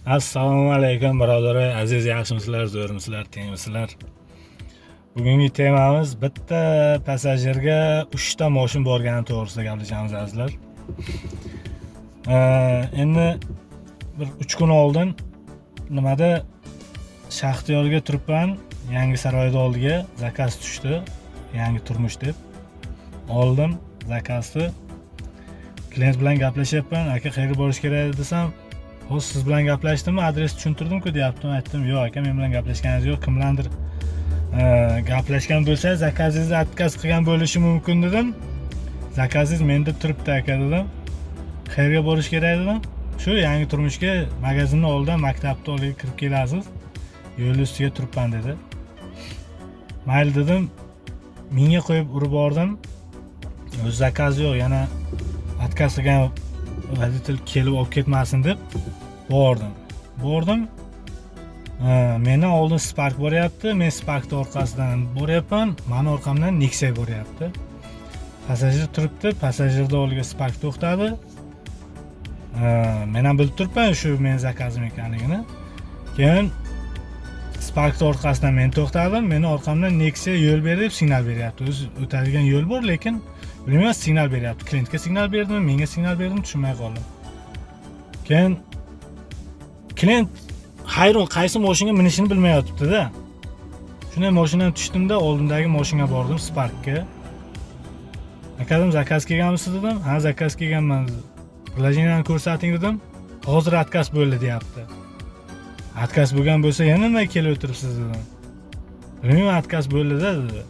Assalomu alaykum birodarlar, aziz yaxshimisizlar, zo'rmisizlar, tengmisizlar. Bugungi temamiz bitta passajirga 3 ta mashin borgani to'g'risida gaplashamiz azizlar. Endi bir 3 kun oldin nimada Shaxtiyorga turibman, yangi saroyda oldiga zakaz tushdi, yangi turmush deb. Oldim zakazni. Klient bilan gaplashyapman, aka qayerga borish kerak desam, "Hozir siz bilan gaplashdimmi, adres tushuntirdim-ku" deyaptim. Aytdim, "Yo'q aka, men bilan gaplashganingiz yo'q, kimlardir gaplashgan bo'lsa, zakazingizni отказ qilgan bo'lishi mumkin" dedim. "Zakazingiz menda turibdi aka" dedim. "Qayerga borish kerak" dedim. "Shu yangi turmushga magazinning oldidan maktabning oldiga kirib kelasiz. Yo'l ustiga turibman" dedi. "Mayli" dedim. Menga qo'yib urib bordim. O'z zakazi yo'q, yana отказ qilgan водитель kelib olib ketmasin deb bordim. Meni oldin Spark boryapti, men Sparkning orqasidan boryapman, meni orqamdan Nexia boryapti. Passajir turibdi, passajirning oldiga Spark to'xtadi. Men ham bilib turibman shu men zakazim ekanligini. Keyin Sparkning orqasidan men to'xtadim, meni orqamdan Nexia yo'l berib signal beryapti. O'zi o'tadigan yo'l bor, lekin bilmayman, signal beryapti. Klientga signal berdimi, menga signal berdimi, tushunmay qoldim. Keyin klient hayron, qaysi mashinaga minishini bilmayotibdi-da. Shunday mashinadan tushdimda, oldimdagi mashinaga bordim, Sparkka. "Akadim, zakaz kelganmisiz" dedim. "Ha, zakaz kelganman. Приложениeni ko'rsating" dedim. "Hozir отказ bo'ldi" deyapti. "Отказ bo'lgan bo'lsa, yana nima kelib o'tiribsiz" dedim. "Bilmayman, отказ bo'ldi-da" dedi.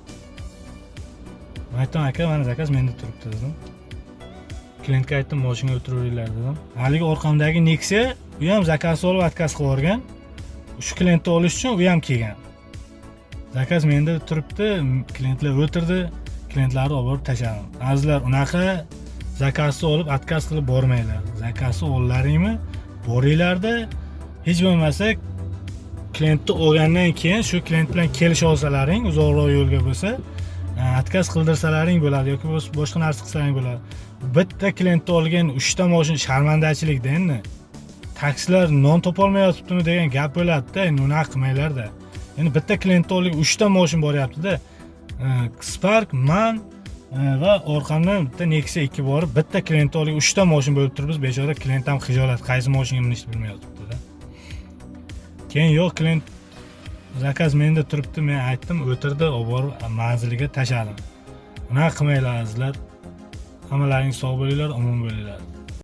Aytdim, "Aka, mana zakaz menda turibdi" dedim. Klientga aytdim, "Mashinaga o'tiraveringlar" dedim. Haligi orqamdagi Nexia, u ham zakaz olib отказ qilib yuborgan. Shu klientni olish uchun u ham kelgan. Zakaz menda turibdi, klientlar o'tirdi, klientlarni olib borib tashladim. Azizlar, unaqa zakazni olib отказ qilib bormanglar. Zakazni ollaringmi, boringlarda, hech bo'lmasa klientni olgandan keyin shu klient bilan kelisha olsalaring, uzoqroq yo'lga bo'lsa, отказ qildirsalaring bo'ladi yoki boshqa narsa qilsalaring bo'ladi. Bitta klientni olgan 3 ta mashin sharmandachilikda endi. Taksilar non topolmayotibdimi degan gap bo'ladi-da, endi unaqa qilmanglar-da. Endi bitta klientni olgan 3 ta mashin boryapti-da. Spark, man va orqamdan bitta Nexia 2 borib, bitta klientni olgan 3 ta mashin bo'lib turibmiz. Bechora klient ham xijolat, qaysi mashinaga minishni bilmayotibdi-da. Keyin yo'q, klient zakaz menda turibdi, men aytdim, o'tirdi, olib borib manziliga tashladim. Unaqa qilmanglar azizlar. Hammalaringiz sog' bo'linglar, omon bo'linglar.